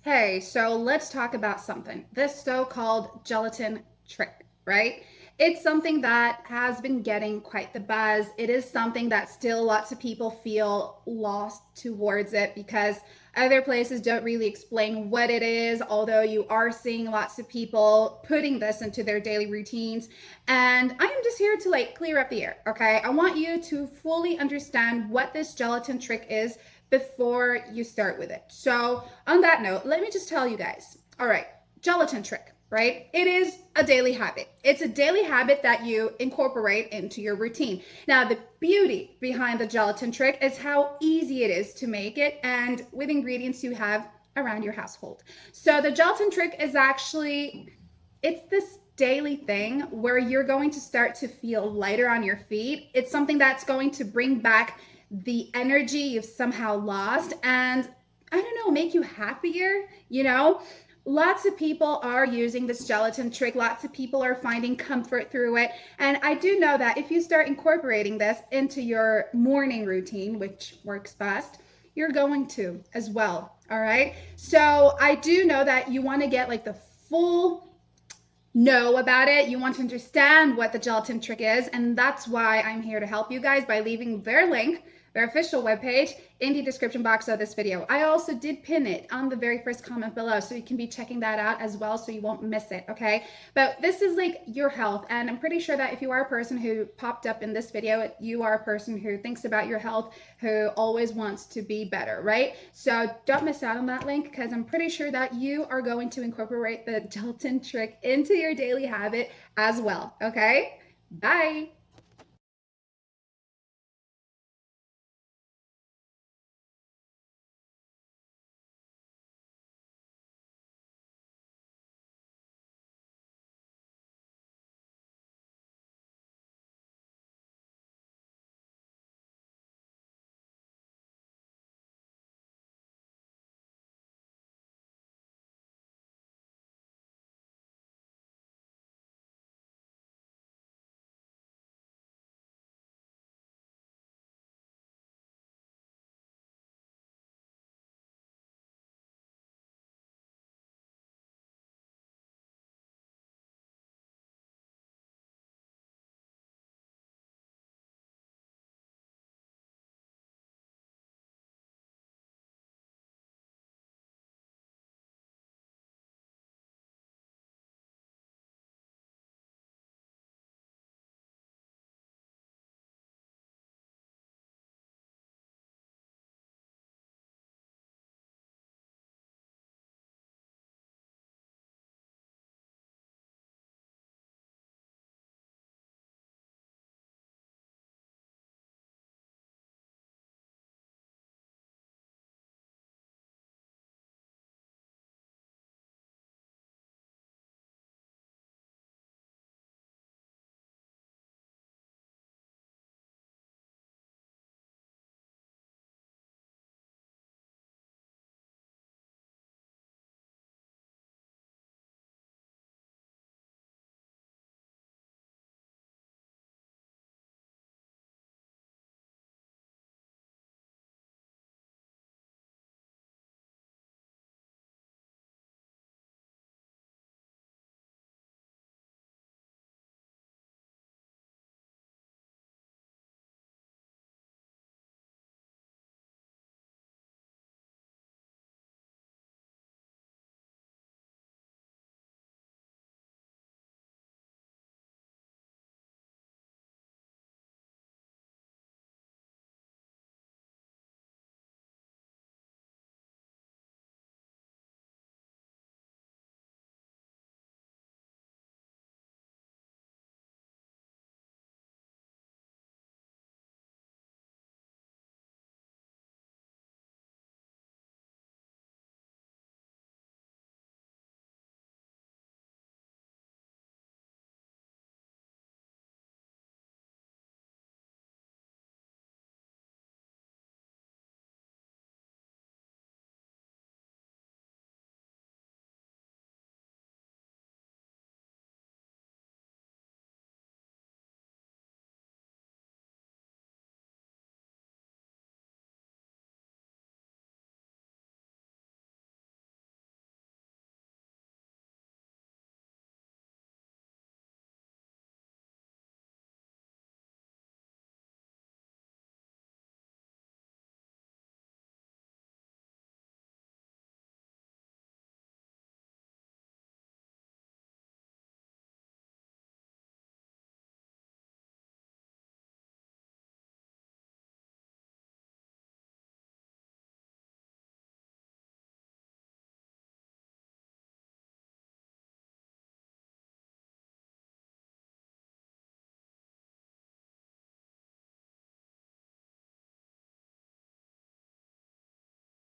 Hey, so let's talk about something. This so-called gelatin trick, right? It's something that has been getting quite the buzz. It is something that still lots of people feel lost towards it because other places don't really explain what it is, although you are seeing lots of people putting this into their daily routines. And I am just here to clear up the air, okay? I want you to fully understand what this gelatin trick is before you start with it. So, on that note, let me just tell you guys. All right, gelatin trick, right? It is a daily habit. It's a daily habit that you incorporate into your routine. Now, the beauty behind the gelatin trick is how easy it is to make it and with ingredients you have around your household. So, the gelatin trick is actually it's this daily thing where you're going to start to feel lighter on your feet. It's something that's going to bring back the energy you've somehow lost and I don't know, make you happier, you know? Lots of people are using this gelatin trick. Lots of people are finding comfort through it. And I do know that if you start incorporating this into your morning routine, which works best, you're going to as well. All right. So I do know that you want to get the full know about it. You want to understand what the gelatin trick is. And that's why I'm here to help you guys by leaving their link, their official webpage, in the description box of this video. I also did pin it on the very first comment below, so you can be checking that out as well so you won't miss it, okay? But this is your health, and I'm pretty sure that if you are a person who popped up in this video, you are a person who thinks about your health, who always wants to be better, right? So don't miss out on that link because I'm pretty sure that you are going to incorporate the gelatin trick into your daily habit as well, okay? Bye.